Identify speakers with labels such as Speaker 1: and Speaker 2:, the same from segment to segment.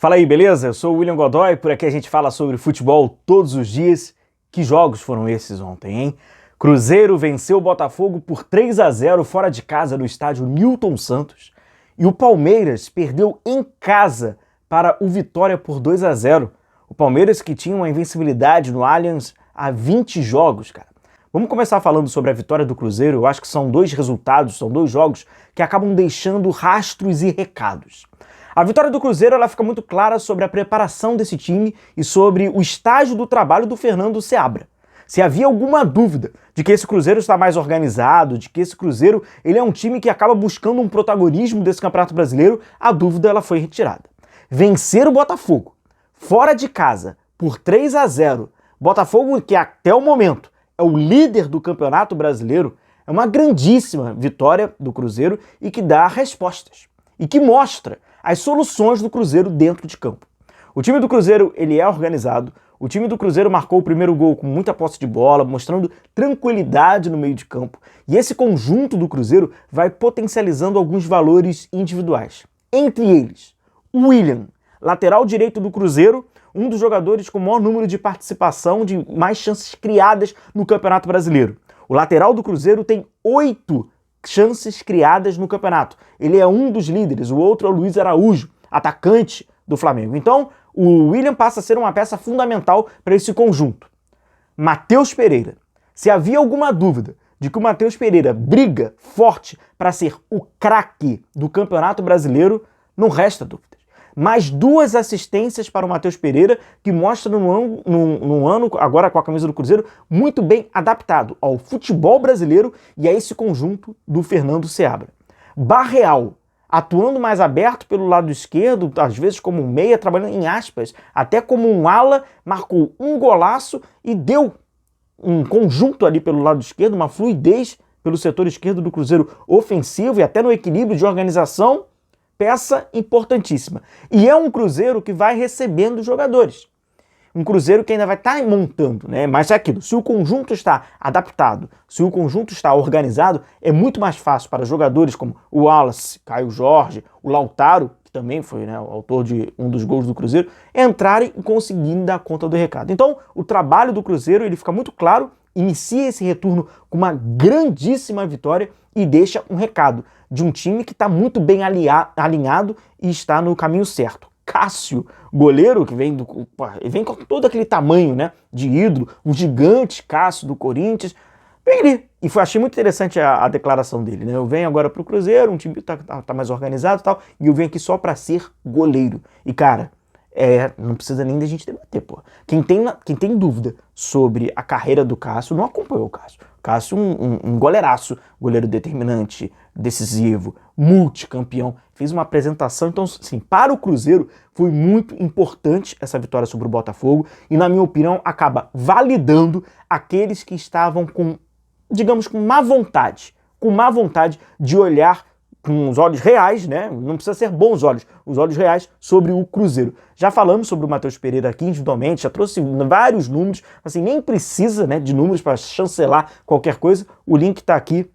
Speaker 1: Fala aí, beleza? Eu sou o William Godoy, por aqui a gente fala sobre futebol todos os dias. Que jogos foram esses ontem, hein? Cruzeiro venceu o Botafogo por 3-0 fora de casa no estádio Newton Santos. E o Palmeiras perdeu em casa para o Vitória por 2-0. O Palmeiras que tinha uma invencibilidade no Allianz há 20 jogos, cara. Vamos começar falando sobre a vitória do Cruzeiro. Eu acho que são dois resultados, são dois jogos que acabam deixando rastros e recados. A vitória do Cruzeiro ela fica muito clara sobre a preparação desse time e sobre o estágio do trabalho do Fernando Seabra. Se havia alguma dúvida de que esse Cruzeiro está mais organizado, de que esse Cruzeiro ele é um time que acaba buscando um protagonismo desse Campeonato Brasileiro, a dúvida ela foi retirada. Vencer o Botafogo, fora de casa, por 3-0, Botafogo que até o momento é o líder do Campeonato Brasileiro, é uma grandíssima vitória do Cruzeiro e que dá respostas. E que mostra as soluções do Cruzeiro dentro de campo. O time do Cruzeiro ele é organizado, o time do Cruzeiro marcou o primeiro gol com muita posse de bola, mostrando tranquilidade no meio de campo, e esse conjunto do Cruzeiro vai potencializando alguns valores individuais. Entre eles, o William, lateral direito do Cruzeiro, um dos jogadores com o maior número de participação, de mais chances criadas no Campeonato Brasileiro. O lateral do Cruzeiro tem 8 chances criadas no campeonato. Ele é um dos líderes, o outro é o Luiz Araújo, atacante do Flamengo. Então, o William passa a ser uma peça fundamental para esse conjunto. Matheus Pereira. Se havia alguma dúvida de que o Matheus Pereira briga forte para ser o craque do Campeonato Brasileiro, não resta dúvida. Mais 2 assistências para o Matheus Pereira, que mostra num ano, agora com a camisa do Cruzeiro, muito bem adaptado ao futebol brasileiro e a esse conjunto do Fernando Seabra. Barreal, atuando mais aberto pelo lado esquerdo, às vezes como um meia, trabalhando em aspas, até como um ala, marcou um golaço e deu um conjunto ali pelo lado esquerdo, uma fluidez pelo setor esquerdo do Cruzeiro ofensivo e até no equilíbrio de organização, peça importantíssima. E é um Cruzeiro que vai recebendo jogadores. Um Cruzeiro que ainda vai estar montando, né? Mas é aquilo, se o conjunto está adaptado, se o conjunto está organizado, é muito mais fácil para jogadores como o Wallace, Caio Jorge, o Lautaro, que também foi, né, o autor de um dos gols do Cruzeiro, entrarem e conseguirem dar conta do recado. Então, o trabalho do Cruzeiro ele fica muito claro, inicia esse retorno com uma grandíssima vitória e deixa um recado de um time que está muito bem alinhado e está no caminho certo. Cássio, goleiro, que vem com todo aquele tamanho, né, de ídolo, um gigante Cássio do Corinthians, vem ali. E achei muito interessante a declaração dele, né? Eu venho agora pro Cruzeiro, um time que tá mais organizado e tal, e eu venho aqui só para ser goleiro. E cara, não precisa nem da gente debater, pô. Quem tem dúvida sobre a carreira do Cássio não acompanhou o Cássio. Cássio, um goleiraço, goleiro determinante, decisivo, multicampeão, fez uma apresentação. Então, assim, para o Cruzeiro foi muito importante essa vitória sobre o Botafogo e, na minha opinião, acaba validando aqueles que estavam com, digamos, com má vontade de olhar com os olhos reais, né? Não precisa ser bons olhos, os olhos reais sobre o Cruzeiro. Já falamos sobre o Matheus Pereira aqui individualmente, já trouxe vários números, assim, nem precisa, né, de números para chancelar qualquer coisa. O link está aqui,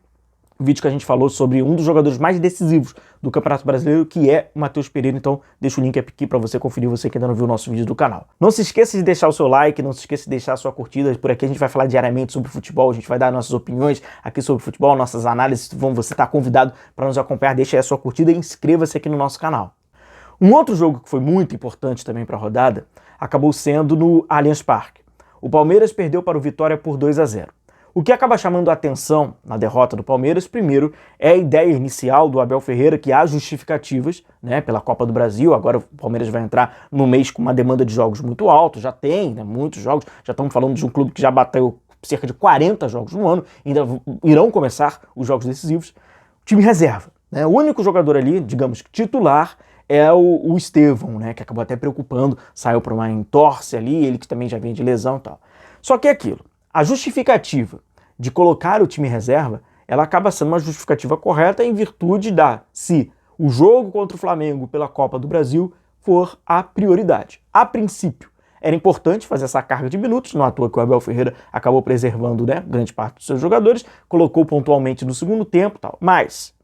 Speaker 1: o vídeo que a gente falou sobre um dos jogadores mais decisivos do Campeonato Brasileiro, que é o Matheus Pereira. Então, deixa o link aqui para você conferir, você que ainda não viu o nosso vídeo do canal. Não se esqueça de deixar o seu like, não se esqueça de deixar a sua curtida. Por aqui a gente vai falar diariamente sobre futebol, a gente vai dar nossas opiniões aqui sobre futebol, nossas análises. Você está convidado para nos acompanhar, deixa aí a sua curtida e inscreva-se aqui no nosso canal. Um outro jogo que foi muito importante também para a rodada acabou sendo no Allianz Parque. O Palmeiras perdeu para o Vitória por 2-0. O que acaba chamando a atenção na derrota do Palmeiras, primeiro, é a ideia inicial do Abel Ferreira, que há justificativas, né, pela Copa do Brasil. Agora o Palmeiras vai entrar no mês com uma demanda de jogos muito alta, já tem, né, muitos jogos, já estamos falando de um clube que já bateu cerca de 40 jogos no ano, ainda irão começar os jogos decisivos. Time reserva, né, o único jogador ali, digamos, titular, é o Estevão, né, que acabou até preocupando, saiu para uma entorse ali, ele que também já vinha de lesão e tal. Só que é aquilo. A justificativa de colocar o time reserva, ela acaba sendo uma justificativa correta em virtude se o jogo contra o Flamengo pela Copa do Brasil for a prioridade. A princípio, era importante fazer essa carga de minutos, não à toa que o Abel Ferreira acabou preservando, né, grande parte dos seus jogadores, colocou pontualmente no segundo tempo e tal. Mas,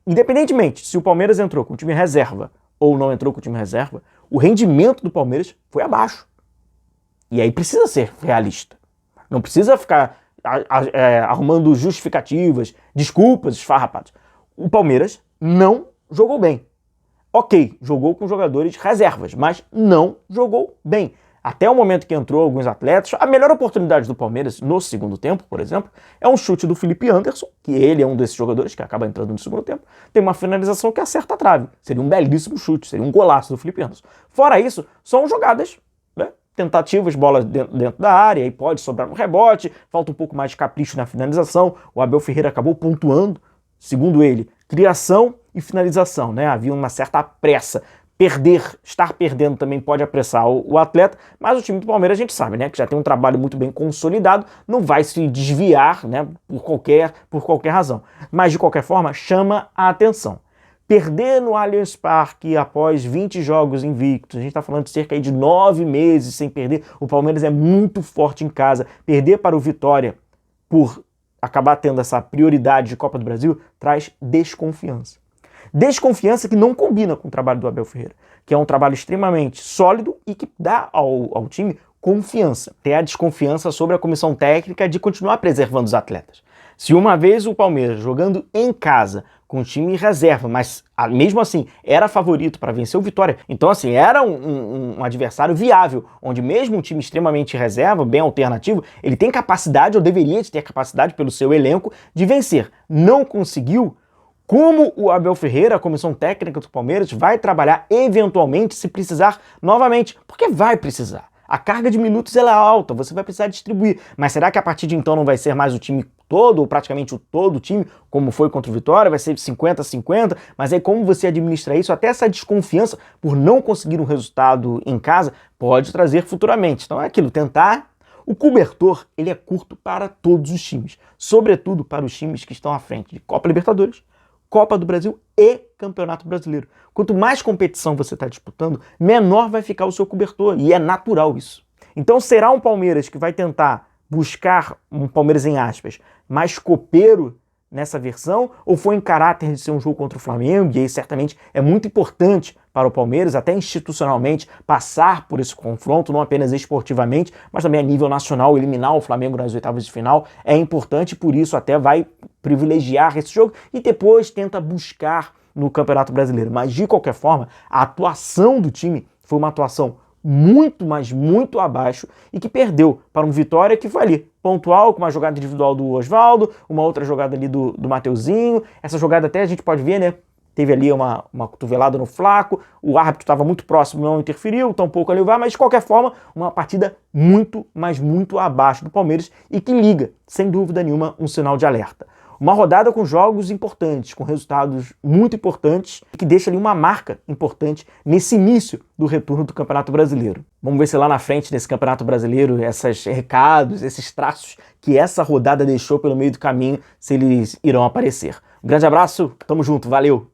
Speaker 1: independentemente se o Palmeiras entrou com o time reserva ou não entrou com o time reserva, o rendimento do Palmeiras foi abaixo. E aí precisa ser realista. Não precisa ficar arrumando justificativas, desculpas esfarrapadas. O Palmeiras não jogou bem. Ok, jogou com jogadores reservas, mas não jogou bem. Até o momento que entrou alguns atletas, a melhor oportunidade do Palmeiras no segundo tempo, por exemplo, é um chute do Felipe Anderson, que ele é um desses jogadores que acaba entrando no segundo tempo, tem uma finalização que acerta a trave. Seria um belíssimo chute, seria um golaço do Felipe Anderson. Fora isso, são jogadas, né, tentativas, bola dentro da área, aí pode sobrar no rebote, falta um pouco mais de capricho na finalização. O Abel Ferreira acabou pontuando, segundo ele, criação e finalização, né? Havia uma certa pressa. Estar perdendo também pode apressar o atleta, mas o time do Palmeiras a gente sabe, né, que já tem um trabalho muito bem consolidado, não vai se desviar, né, por qualquer razão. Mas de qualquer forma, chama a atenção. Perder no Allianz Parque após 20 jogos invictos, a gente está falando de cerca de 9 meses sem perder, o Palmeiras é muito forte em casa. Perder para o Vitória por acabar tendo essa prioridade de Copa do Brasil traz desconfiança. Desconfiança que não combina com o trabalho do Abel Ferreira, que é um trabalho extremamente sólido e que dá ao time confiança. Ter a desconfiança sobre a comissão técnica de continuar preservando os atletas. Se uma vez o Palmeiras jogando em casa com o time reserva, mas mesmo assim era favorito para vencer o Vitória, então assim, era um adversário viável, onde mesmo um time extremamente reserva, bem alternativo, ele tem capacidade, ou deveria ter capacidade pelo seu elenco, de vencer. Não conseguiu. Como o Abel Ferreira, a comissão técnica do Palmeiras, vai trabalhar eventualmente se precisar novamente? Porque vai precisar. A carga de minutos ela é alta, você vai precisar distribuir. Mas será que a partir de então não vai ser mais o time todo, ou praticamente todo o time, como foi contra o Vitória? Vai ser 50-50? Mas aí como você administra isso? Até essa desconfiança por não conseguir um resultado em casa pode trazer futuramente. Então é aquilo, tentar. O cobertor ele é curto para todos os times, sobretudo para os times que estão à frente de Copa Libertadores, Copa do Brasil e Campeonato Brasileiro. Quanto mais competição você está disputando, menor vai ficar o seu cobertor, e é natural isso. Então será um Palmeiras que vai tentar buscar, um Palmeiras em aspas, mais copeiro nessa versão, ou foi em caráter de ser um jogo contra o Flamengo, e aí certamente é muito importante para o Palmeiras, até institucionalmente, passar por esse confronto, não apenas esportivamente, mas também a nível nacional, eliminar o Flamengo nas oitavas de final é importante, por isso até vai privilegiar esse jogo e depois tenta buscar no Campeonato Brasileiro. Mas de qualquer forma, a atuação do time foi uma atuação muito, mas muito abaixo e que perdeu para um Vitória que foi ali, pontual, com uma jogada individual do Osvaldo, uma outra jogada ali do Mateuzinho. Essa jogada até a gente pode ver, né? Teve ali uma cotovelada no Flaco, o árbitro estava muito próximo, não interferiu, tampouco ali o VAR, mas de qualquer forma, uma partida muito, mas muito abaixo do Palmeiras e que liga, sem dúvida nenhuma, um sinal de alerta. Uma rodada com jogos importantes, com resultados muito importantes, que deixa ali uma marca importante nesse início do retorno do Campeonato Brasileiro. Vamos ver se lá na frente, nesse Campeonato Brasileiro, esses recados, esses traços que essa rodada deixou pelo meio do caminho, se eles irão aparecer. Um grande abraço, tamo junto, valeu!